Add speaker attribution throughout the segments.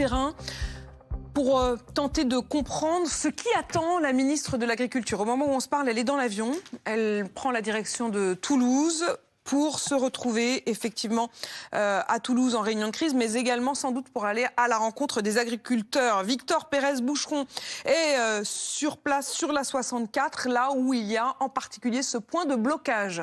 Speaker 1: terrain pour tenter de comprendre ce qui attend la ministre de l'Agriculture. Au moment où on se parle, elle est dans l'avion, elle prend la direction de Toulouse pour se retrouver effectivement à Toulouse en réunion de crise, mais également sans doute pour aller à la rencontre des agriculteurs. Victor Pérez-Boucheron est sur place sur la 64, là où il y a en particulier ce point de blocage.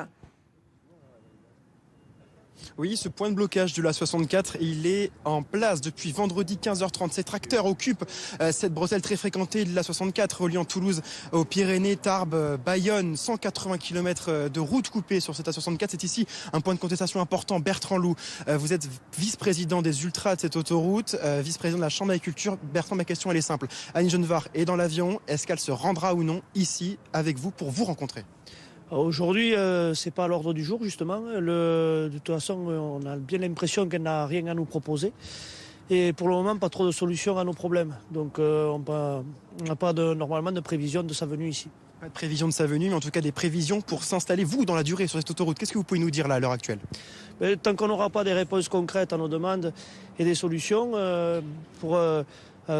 Speaker 2: Oui, ce point de blocage de la 64, il est en place depuis vendredi 15h30. Ces tracteurs occupent cette bretelle très fréquentée de la 64, reliant Toulouse aux Pyrénées, Tarbes, Bayonne. 180 km de route coupée sur cette A64. C'est ici un point de contestation important. Bertrand Loup, vous êtes vice-président des Ultras de cette autoroute, vice-président de la Chambre d'agriculture. Bertrand, ma question, elle est simple. Annie Genevard est dans l'avion. Est-ce qu'elle se rendra ou non ici avec vous pour vous rencontrer ?
Speaker 3: Aujourd'hui, c'est pas à l'ordre du jour, justement. De toute façon, on a bien l'impression qu'elle n'a rien à nous proposer. Et pour le moment, pas trop de solutions à nos problèmes. Donc, on n'a pas normalement de prévision de sa venue ici.
Speaker 2: Pas de prévision de sa venue, mais en tout cas des prévisions pour s'installer, vous, dans la durée sur cette autoroute. Qu'est-ce que vous pouvez nous dire là, à l'heure actuelle ?
Speaker 3: Tant qu'on n'aura pas des réponses concrètes à nos demandes et des solutions pour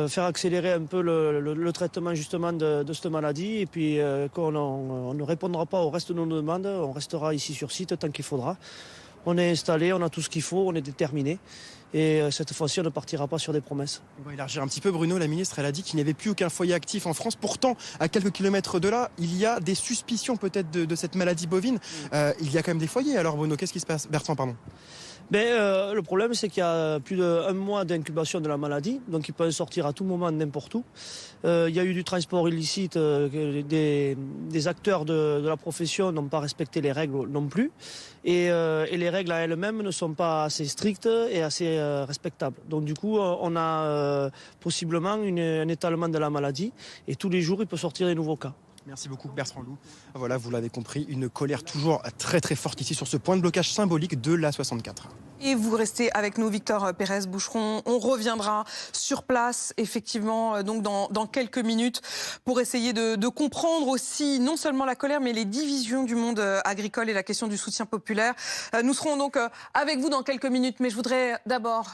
Speaker 3: faire accélérer un peu le traitement justement de cette maladie, et puis on ne répondra pas au reste de nos demandes, on restera ici sur site tant qu'il faudra. On est installé, on a tout ce qu'il faut, on est déterminé. Et cette fois-ci, on ne partira pas sur des promesses.
Speaker 2: On va élargir un petit peu, Bruno. La ministre, elle a dit qu'il n'y avait plus aucun foyer actif en France. Pourtant, à quelques kilomètres de là, il y a des suspicions peut-être de cette maladie bovine. Il y a quand même des foyers. Alors, Bruno, qu'est-ce qui se passe ? Bertrand, pardon.
Speaker 3: Le problème, c'est qu'il y a plus d'1 mois d'incubation de la maladie, donc il peut en sortir à tout moment, n'importe où. Il y a eu du transport illicite, des acteurs de la profession n'ont pas respecté les règles non plus. Et les règles à elles-mêmes ne sont pas assez strictes et assez respectables. Donc du coup, on a possiblement un étalement de la maladie, et tous les jours, il peut sortir des nouveaux cas.
Speaker 2: Merci beaucoup, Bertrand Loup. Voilà, vous l'avez compris, une colère toujours très très forte ici sur ce point de blocage symbolique de la 64.
Speaker 1: Et vous restez avec nous, Victor Pérez-Boucheron. On reviendra sur place, effectivement, donc dans quelques minutes, pour essayer de comprendre aussi non seulement la colère, mais les divisions du monde agricole et la question du soutien populaire. Nous serons donc avec vous dans quelques minutes, mais je voudrais d'abord